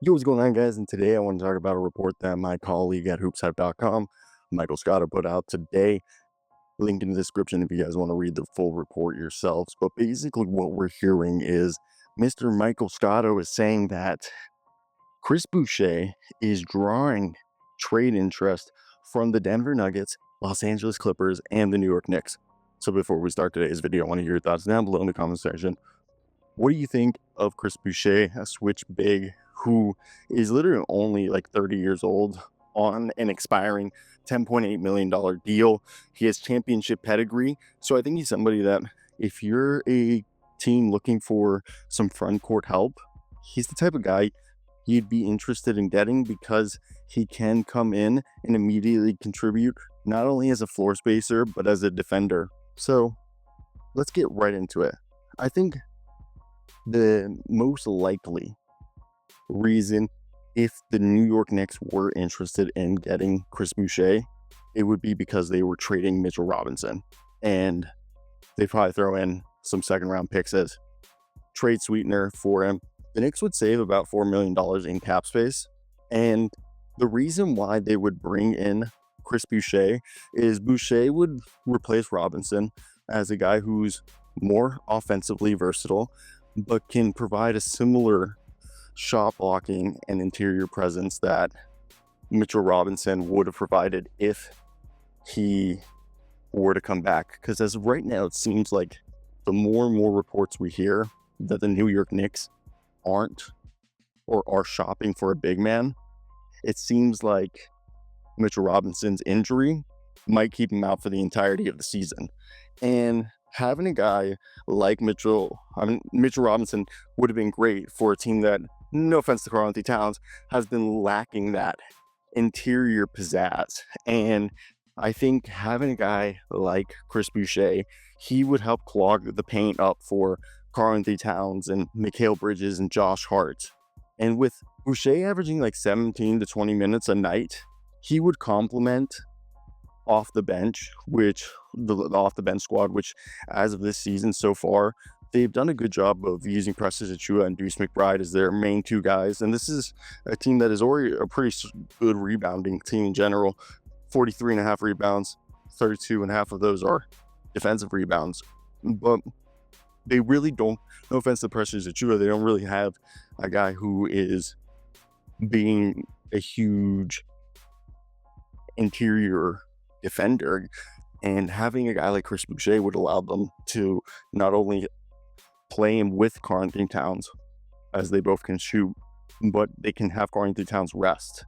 Yo, what's going on, guys? And today I want to talk about a report that my colleague at HoopsHype.com, Michael Scotto, put out today. Link in the description if you guys want to read the full report yourselves. But basically, what we're hearing is Mr. Michael Scotto is saying that Chris Boucher is drawing trade interest from the Denver Nuggets, Los Angeles Clippers, and the New York Knicks. So before we start today's video, I want to hear your thoughts down below in the comment section. What do you think of Chris Boucher, a switch big who is literally only like 30 years old on an expiring $10.8 million deal? He has championship pedigree. So I think he's somebody that if you're a team looking for some front court help, he's the type of guy you'd be interested in getting because he can come in and immediately contribute not only as a floor spacer, but as a defender. So let's get right into it. I think the most likely reason, if the New York Knicks were interested in getting Chris Boucher, it would be because they were trading Mitchell Robinson, and they'd probably throw in some second round picks as trade sweetener for him. The Knicks would save about $4 million in cap space, and the reason why they would bring in Chris Boucher is Boucher would replace Robinson as a guy who's more offensively versatile, but can provide a similar shot blocking and interior presence that Mitchell Robinson would have provided if he were to come back. Because as of right now, it seems like the more and more reports we hear that the New York Knicks aren't or are shopping for a big man, it seems like Mitchell Robinson's injury might keep him out for the entirety of the season. And having a guy like Mitchell Robinson would have been great for a team that, no offense to Karl-Anthony Towns, has been lacking that interior pizzazz. And I think having a guy like Chris Boucher, he would help clog the paint up for Karl-Anthony Towns and Mikal Bridges and Josh Hart. And with Boucher averaging like 17 to 20 minutes a night, he would complement off the bench, which the off the bench squad, which as of this season so far, they've done a good job of using Precious Achiuwa and Deuce McBride as their main two guys. And this is a team that is already a pretty good rebounding team in general. 43.5 rebounds, 32.5 of those are defensive rebounds. But they really don't, no offense to Precious Achiuwa, they don't really have a guy who is being a huge interior defender, and having a guy like Chris Boucher would allow them to not only play him with Karl-Anthony Towns, as they both can shoot, but they can have Karl-Anthony Towns rest.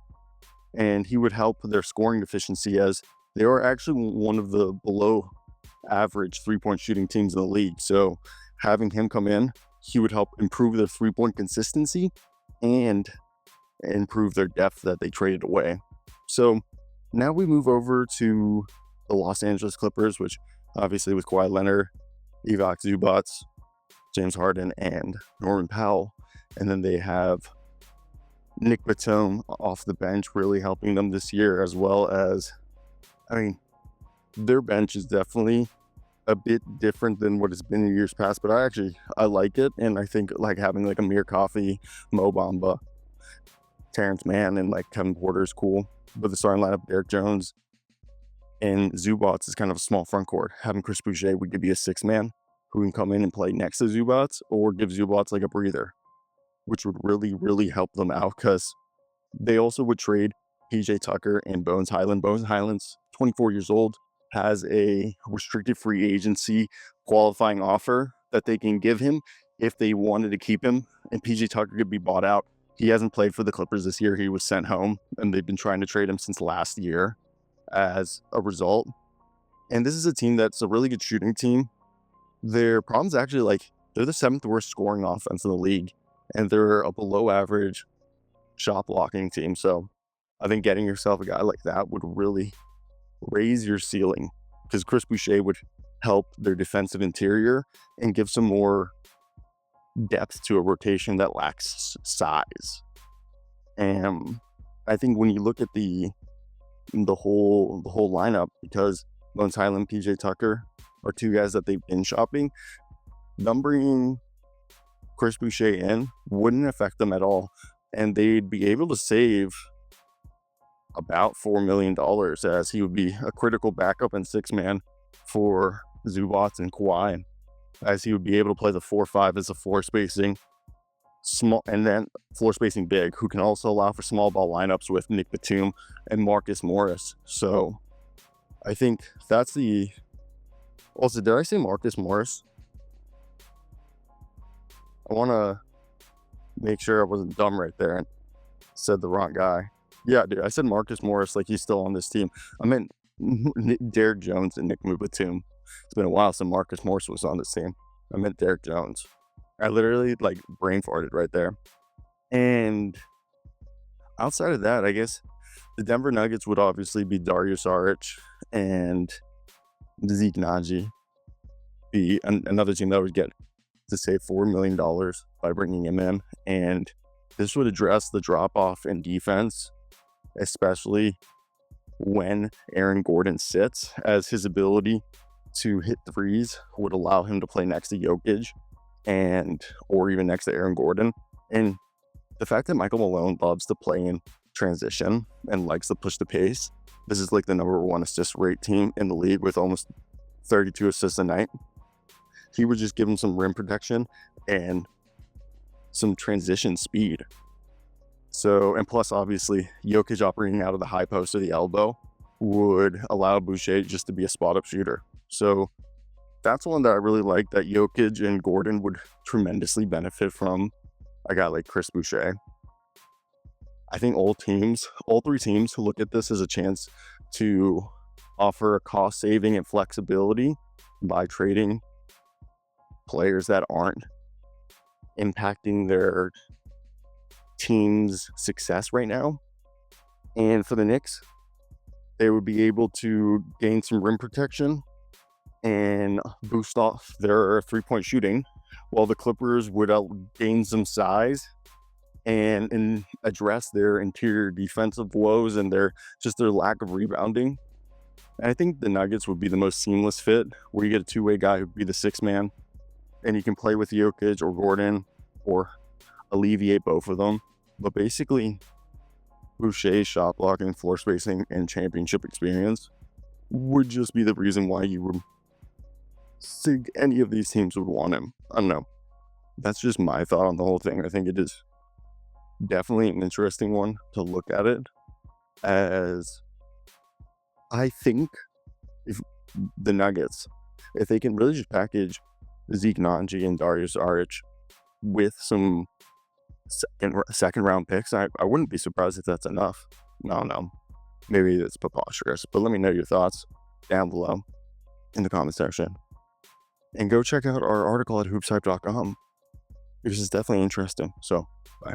And he would help their scoring efficiency, as they are actually one of the below average three-point shooting teams in the league. So having him come in, he would help improve their three-point consistency and improve their depth that they traded away. So now we move over to the Los Angeles Clippers, which obviously with Kawhi Leonard, Ivica Zubac, James Harden, and Norman Powell. And then they have Nick Batum off the bench really helping them this year, as well as, their bench is definitely a bit different than what it's been in years past, but I like it. And I think like having like Amir Coffey, Mo Bamba, Terrence Mann, and like Kevin Porter is cool. But the starting lineup, Derek Jones and Zubac, is kind of a small front court. Having Chris Boucher would give you a six man who can come in and play next to Zubac, or give Zubac like a breather, which would really, really help them out, because they also would trade PJ Tucker and Bones Hyland. Bones Hyland's 24 years old, has a restricted free agency qualifying offer that they can give him if they wanted to keep him, and PJ Tucker could be bought out. He hasn't played for the Clippers this year. He was sent home, and they've been trying to trade him since last year as a result. And this is a team that's a really good shooting team. Their problem's actually like they're the 7th worst scoring offense in the league, and they're a below average shot blocking team. So I think getting yourself a guy like that would really raise your ceiling, because Chris Boucher would help their defensive interior and give some more depth to a rotation that lacks size. And I think when you look at the whole lineup, because Bones Hyland, PJ Tucker are two guys that they've been shopping, them bringing Chris Boucher in wouldn't affect them at all. and they'd be able to save about $4 million, as he would be a critical backup and six-man for Zubac and Kawhi, as he would be able to play the 4-5 as a floor spacing small, and then floor spacing big, who can also allow for small ball lineups with Nick Batum and Marcus Morris. So I think that's the... Also, did I say Marcus Morris? I want to make sure I wasn't dumb right there and said the wrong guy. Yeah, dude, I said Marcus Morris like he's still on this team. I meant Derek Jones and Nick Batum. It's been a while since Marcus Morris was on this team. I meant Derek Jones. I literally like brain farted right there. And outside of that, I guess the Denver Nuggets would obviously be Dario Saric and Zeke Naji, be another team that would get to save $4 million by bringing him in. And this would address the drop-off in defense, especially when Aaron Gordon sits, as his ability to hit threes would allow him to play next to Jokic or even next to Aaron Gordon. And the fact that Michael Malone loves to play in transition and likes to push the pace, this is like the #1 assist rate team in the league with almost 32 assists a night. He would just give him some rim protection and some transition speed. So, and plus obviously Jokic operating out of the high post or the elbow would allow Boucher just to be a spot up shooter. So that's one that I really like, that Jokic and Gordon would tremendously benefit from a guy like Chris Boucher. I think all three teams look at this as a chance to offer a cost saving and flexibility by trading players that aren't impacting their team's success right now. And for the Knicks, they would be able to gain some rim protection and boost off their three-point shooting, while the Clippers would gain some size and address their interior defensive woes and their lack of rebounding. And I think the Nuggets would be the most seamless fit, where you get a two-way guy who'd be the sixth man, and you can play with Jokic or Gordon or alleviate both of them. But basically, Boucher's shot blocking, floor spacing, and championship experience would just be the reason why you would think any of these teams would want him. I don't know. That's just my thought on the whole thing. I think it is definitely an interesting one to look at it, as I think if the Nuggets, if they can really just package Zeke Naji and Dario Saric with some second round picks, I wouldn't be surprised if that's enough. No, maybe it's preposterous, but let me know your thoughts down below in the comment section. And go check out our article at HoopsHype.com, because it's definitely interesting. So, bye.